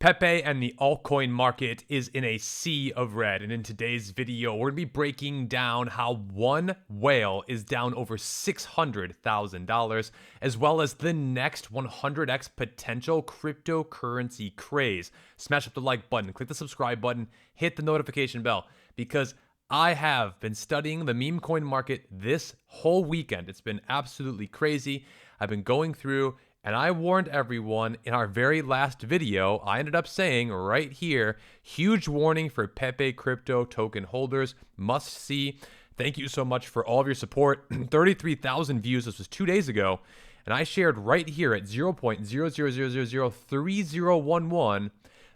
Pepe and the altcoin market is in a sea of red, and in today's video, we're going to be breaking down how one whale is down over $600,000, as well as the next 100x potential cryptocurrency craze. Smash up the like button, click the subscribe button, hit the notification bell, because I have been studying the meme coin market this whole weekend. It's been absolutely crazy. I've been going through, and I warned everyone in our very last video. I ended up saying right here, huge warning for Pepe crypto token holders, must see. Thank you so much for all of your support. 33,000 views. This was 2 days ago. And I shared right here at 0.00003011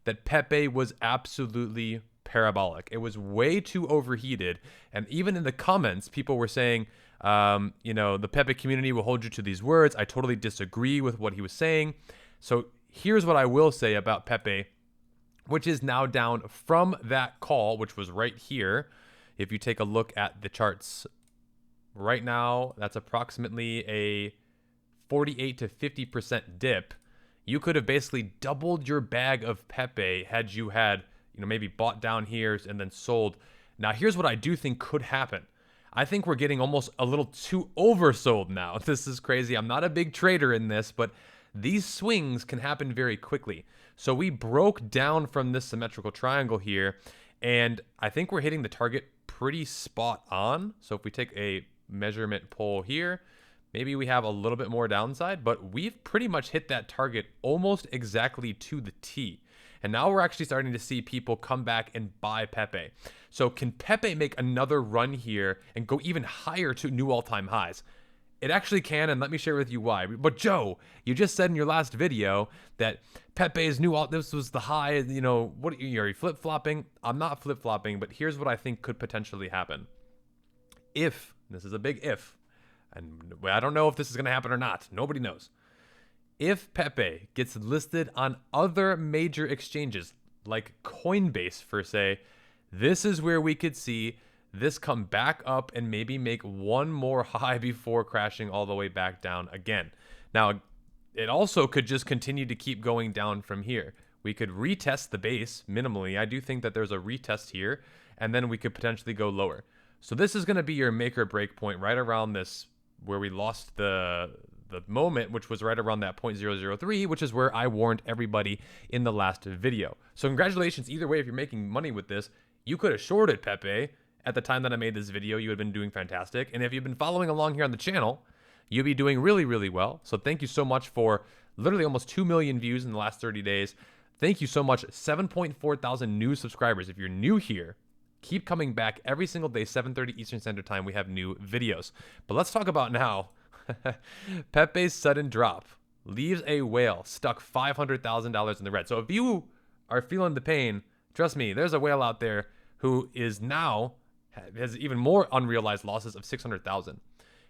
that Pepe was absolutely parabolic. It was way too overheated. And even in the comments, people were saying, the Pepe community will hold you to these words. I totally disagree with what he was saying. So here's what I will say about Pepe, which is now down from that call, which was right here. If you take a look at the charts right now, that's approximately a 48 to 50% dip. You could have basically doubled your bag of Pepe had you had, maybe bought down here and then sold. Now, here's what I do think could happen. I think we're getting almost a little too oversold now. This is crazy. I'm not a big trader in this, but these swings can happen very quickly. So we broke down from this symmetrical triangle here, and I think we're hitting the target pretty spot on. So if we take a measurement pole here, maybe we have a little bit more downside, but we've pretty much hit that target almost exactly to the T. And now we're actually starting to see people come back and buy Pepe. So can Pepe make another run here and go even higher to new all-time highs? It actually can, and let me share with you why. But Joe, you just said in your last video that Pepe's this was the high, what are you flip-flopping? I'm not flip-flopping, but here's what I think could potentially happen. If, this is a big if, and I don't know if this is going to happen or not. Nobody knows. If Pepe gets listed on other major exchanges, like Coinbase, per se, this is where we could see this come back up and maybe make one more high before crashing all the way back down again. Now, it also could just continue to keep going down from here. We could retest the base minimally. I do think that there's a retest here, and then we could potentially go lower. So this is going to be your make or break point right around this, where we lost the moment, which was right around that 0.003, which is where I warned everybody in the last video. So congratulations either way. If you're making money with this, you could have shorted Pepe at the time that I made this video. You would have been doing fantastic. And if you've been following along here on the channel, you'll be doing really, really well. So thank you so much for literally almost 2 million views in the last 30 days. Thank you so much. 7.4 thousand new subscribers. If you're new here, keep coming back every single day, 7:30 Eastern Standard Time. We have new videos. But let's talk about now Pepe's sudden drop leaves a whale stuck $500,000 in the red. So if you are feeling the pain, trust me, there's a whale out there who is now has even more unrealized losses of 600,000.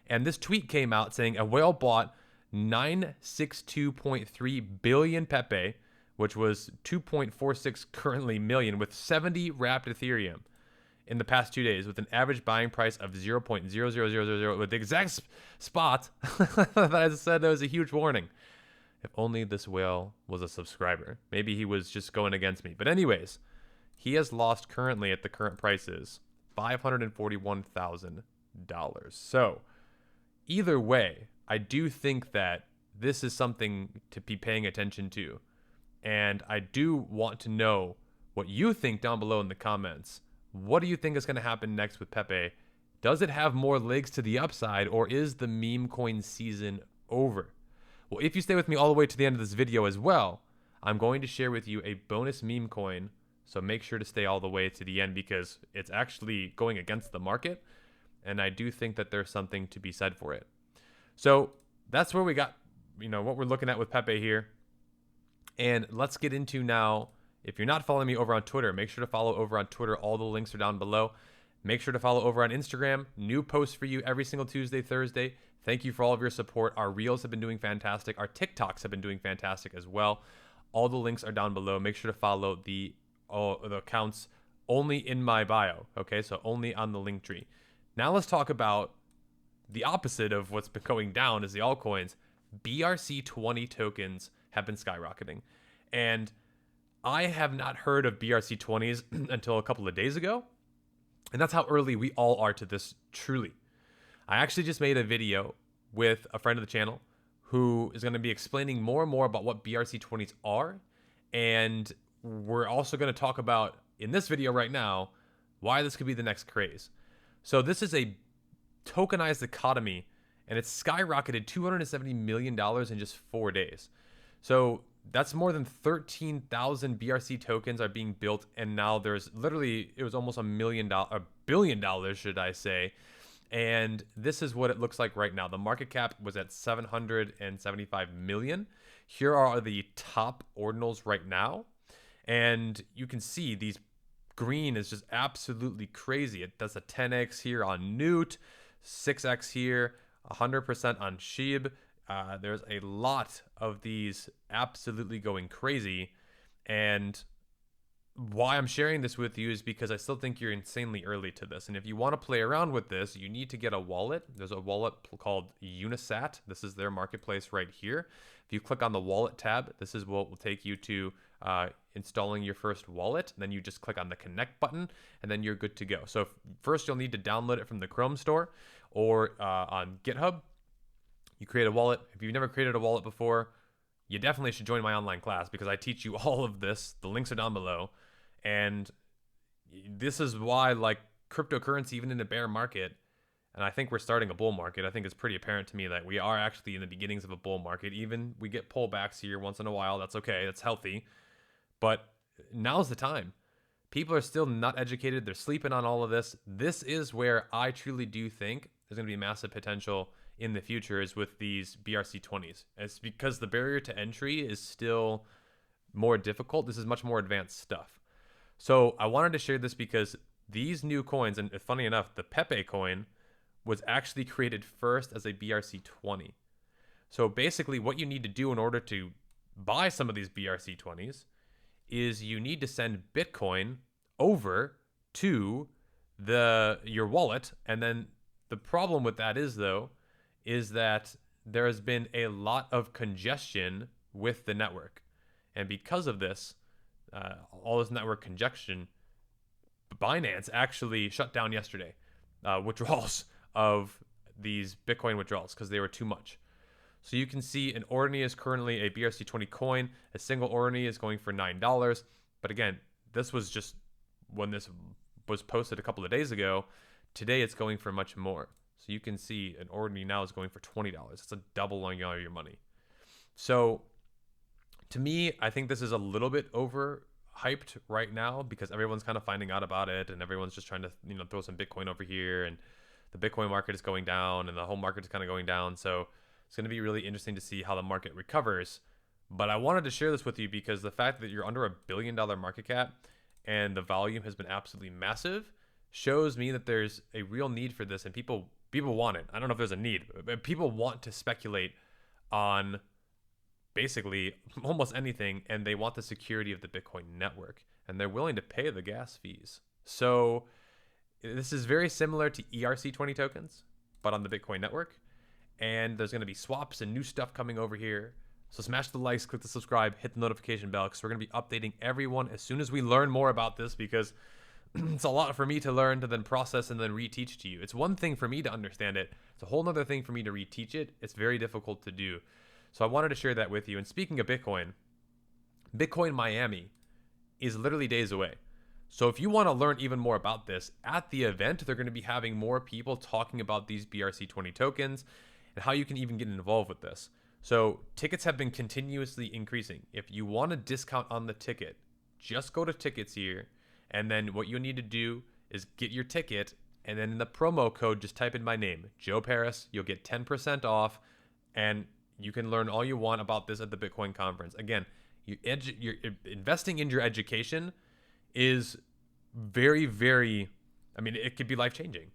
And this tweet came out saying a whale bought 962.3 billion Pepe, which was 2.46 currently million, with 70 wrapped Ethereum in the past 2 days, with an average buying price of 0.00000, with the exact spot that I said there was a huge warning. If only this whale was a subscriber. Maybe he was just going against me. But anyways, he has lost currently at the current prices $541,000. So either way, I do think that this is something to be paying attention to. And I do want to know what you think down below in the comments. What do you think is going to happen next with Pepe? Does it have more legs to the upside, or is the meme coin season over? Well, if you stay with me all the way to the end of this video as well, I'm going to share with you a bonus meme coin. So make sure to stay all the way to the end, because it's actually going against the market. And I do think that there's something to be said for it. So that's where we got, what we're looking at with Pepe here. And let's get into now. If you're not following me over on Twitter, make sure to follow over on Twitter. All the links are down below. Make sure to follow over on Instagram. New posts for you every single Tuesday, Thursday. Thank you for all of your support. Our Reels have been doing fantastic. Our TikToks have been doing fantastic as well. All the links are down below. Make sure to follow the accounts only in my bio. Okay, so only on the link tree. Now let's talk about the opposite of what's been going down is the altcoins. BRC20 tokens have been skyrocketing. And I have not heard of BRC20s until a couple of days ago. And that's how early we all are to this, truly. I actually just made a video with a friend of the channel who is going to be explaining more and more about what BRC20s are. And we're also going to talk about, in this video right now, why this could be the next craze. So this is a tokenized economy, and it's skyrocketed $270 million in just 4 days. So that's more than 13,000 BRC tokens are being built, and now there's literally, it was almost $1 billion, should I say. And this is what it looks like right now. The market cap was at 775 million. Here are the top ordinals right now. And you can see these green is just absolutely crazy. It does a 10x here on Newt, 6x here, 100% on SHIB. There's a lot of these absolutely going crazy. And why I'm sharing this with you is because I still think you're insanely early to this. And if you want to play around with this, you need to get a wallet. There's a wallet called Unisat. This is their marketplace right here. If you click on the wallet tab, this is what will take you to installing your first wallet. Then you just click on the connect button, and then you're good to go. So first you'll need to download it from the Chrome store or on GitHub. You create a wallet. If you've never created a wallet before, you definitely should join my online class because I teach you all of this. The links are down below. And this is why, like, cryptocurrency, even in a bear market, and I think we're starting a bull market, I think it's pretty apparent to me that we are actually in the beginnings of a bull market. Even we get pullbacks here once in a while. That's okay. That's healthy. But now's the time. People are still not educated. They're sleeping on all of this. This is where I truly do think there's going to be massive potential in the future is with these BRC20s. It's because the barrier to entry is still more difficult. This is much more advanced stuff. So I wanted to share this because these new coins, and funny enough, the Pepe coin was actually created first as a BRC20. So basically what you need to do in order to buy some of these BRC20s is you need to send Bitcoin over to your wallet. And then the problem with that is, though, is that there has been a lot of congestion with the network. And because of this, all this network congestion, Binance actually shut down yesterday withdrawals of these Bitcoin withdrawals because they were too much. So you can see an ordinary is currently a BRC20 coin. A single ordinary is going for $9. But again, this was just when this was posted a couple of days ago. Today it's going for much more. So you can see an ordinary now is going for $20. It's a double on your money. So to me, I think this is a little bit overhyped right now because everyone's kind of finding out about it and everyone's just trying to, throw some Bitcoin over here, and the Bitcoin market is going down and the whole market is kind of going down. So it's going to be really interesting to see how the market recovers. But I wanted to share this with you because the fact that you're under $1 billion market cap and the volume has been absolutely massive shows me that there's a real need for this, and people want it. I don't know if there's a need, but people want to speculate on basically almost anything, and they want the security of the Bitcoin network, and they're willing to pay the gas fees. So this is very similar to BRC20 tokens, but on the Bitcoin network. And there's going to be swaps and new stuff coming over here. So smash the likes, click the subscribe, hit the notification bell, because we're going to be updating everyone as soon as we learn more about this, because it's a lot for me to learn to then process and then reteach to you. It's one thing for me to understand it. It's a whole other thing for me to reteach it. It's very difficult to do. So I wanted to share that with you. And speaking of Bitcoin, Bitcoin Miami is literally days away. So if you want to learn even more about this, at the event, they're going to be having more people talking about these BRC20 tokens and how you can even get involved with this. So tickets have been continuously increasing. If you want a discount on the ticket, just go to tickets here. And then what you need to do is get your ticket. And then in the promo code, just type in my name, Joe Parys. You'll get 10% off. And you can learn all you want about this at the Bitcoin conference. Again, you're investing in your education is very, very, it could be life-changing.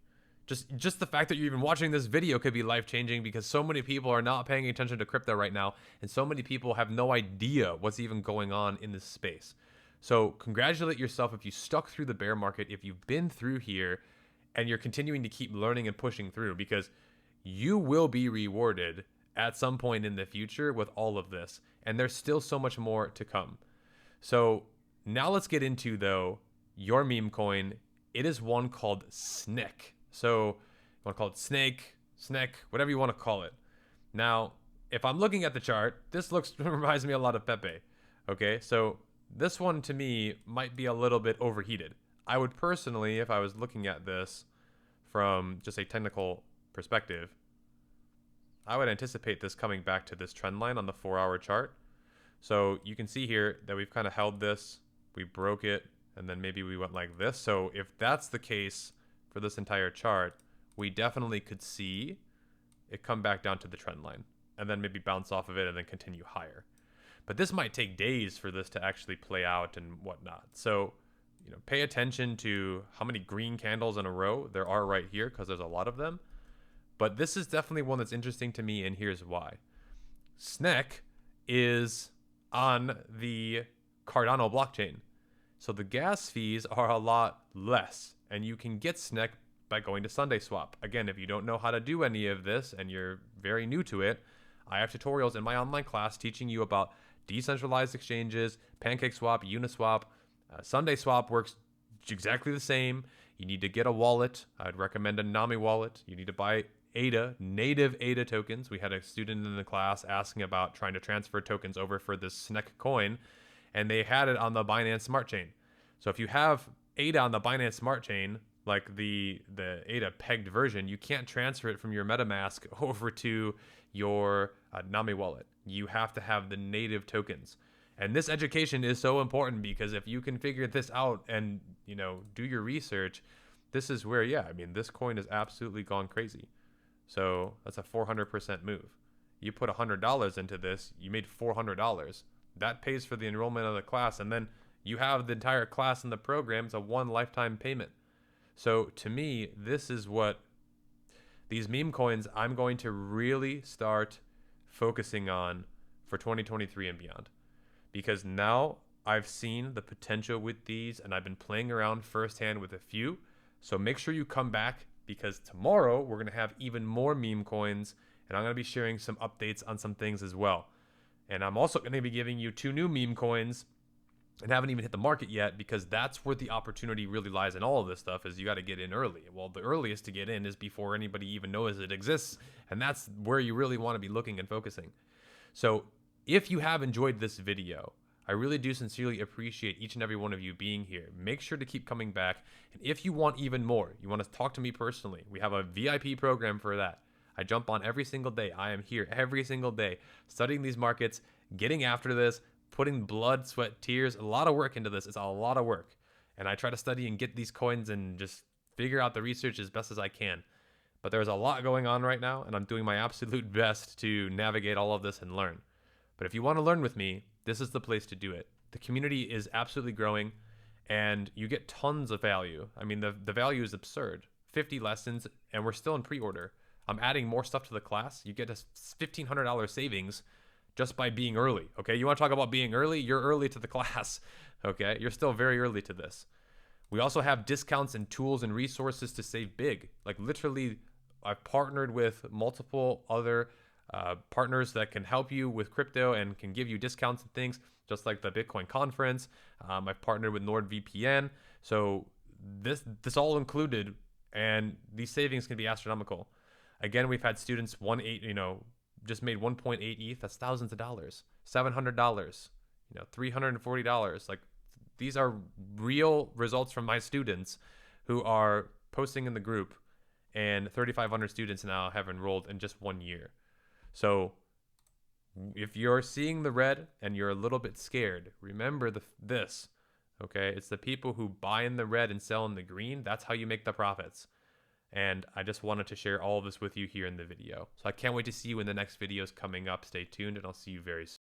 Just the fact that you're even watching this video could be life-changing because so many people are not paying attention to crypto right now, and so many people have no idea what's even going on in this space. So congratulate yourself if you stuck through the bear market, if you've been through here, and you're continuing to keep learning and pushing through, because you will be rewarded at some point in the future with all of this, and there's still so much more to come. So Now let's get into, though, your meme coin. It is one called Snek. So you want to call it Snake, Snek, whatever you want to call it. Now, if I'm looking at the chart, this reminds me a lot of Pepe. Okay, so this one to me might be a little bit overheated. I would personally, if I was looking at this from just a technical perspective, I would anticipate this coming back to this trend line on the 4-hour chart. So you can see here that we've kind of held this, we broke it, and then maybe we went like this. So if that's the case for this entire chart, we definitely could see it come back down to the trend line and then maybe bounce off of it and then continue higher. But this might take days for this to actually play out and whatnot. So, pay attention to how many green candles in a row there are right here, because there's a lot of them. But this is definitely one that's interesting to me, and here's why. Snek is on the Cardano blockchain. So the gas fees are a lot less, and you can get Snek by going to Sunday Swap. Again, if you don't know how to do any of this and you're very new to it, I have tutorials in my online class teaching you about decentralized exchanges, PancakeSwap, Uniswap. Sunday Swap works exactly the same. You need to get a wallet. I'd recommend a Nami wallet. You need to buy ADA, native ADA tokens. We had a student in the class asking about trying to transfer tokens over for this Snek coin, and they had it on the Binance Smart Chain. So if you have ADA on the Binance Smart Chain, like the ADA pegged version, you can't transfer it from your MetaMask over to your Nami wallet. You have to have the native tokens. And this education is so important, because if you can figure this out and, do your research, this is where, this coin has absolutely gone crazy. So that's a 400% move. You put $100 into this, you made $400. That pays for the enrollment of the class, and then you have the entire class in the program. It's a one lifetime payment. So to me, this is what these meme coins I'm going to really start focusing on for 2023 and beyond. Because now I've seen the potential with these, and I've been playing around firsthand with a few. So make sure you come back, because tomorrow we're going to have even more meme coins, and I'm going to be sharing some updates on some things as well. And I'm also going to be giving you 2 new meme coins, and haven't even hit the market yet, because that's where the opportunity really lies in all of this stuff, is you got to get in early. Well, the earliest to get in is before anybody even knows it exists, and that's where you really want to be looking and focusing. So if you have enjoyed this video, I really do sincerely appreciate each and every one of you being here. Make sure to keep coming back. And if you want even more, you want to talk to me personally, we have a VIP program for that. I jump on every single day. I am here every single day, studying these markets, getting after this, putting blood, sweat, tears, a lot of work into this. It's a lot of work. And I try to study and get these coins and just figure out the research as best as I can. But there's a lot going on right now, and I'm doing my absolute best to navigate all of this and learn. But if you want to learn with me, this is the place to do it. The community is absolutely growing, and you get tons of value. I mean, the value is absurd. 50 lessons, and we're still in pre-order. I'm adding more stuff to the class. You get a $1,500 savings just by being early, okay? You want to talk about being early? You're early to the class, okay? You're still very early to this. We also have discounts and tools and resources to save big. Like literally, I've partnered with multiple other partners that can help you with crypto and can give you discounts and things, just like the Bitcoin conference. I've partnered with NordVPN. So this all included, and these savings can be astronomical. Again, we've had students just made 1.8 ETH. That's thousands of dollars. $700, $340. Like, these are real results from my students who are posting in the group, and 3,500 students now have enrolled in just 1 year. So if you're seeing the red and you're a little bit scared, remember this, okay? It's the people who buy in the red and sell in the green. That's how you make the profits. And I just wanted to share all of this with you here in the video. So I can't wait to see you in the next videos coming up. Stay tuned, and I'll see you very soon.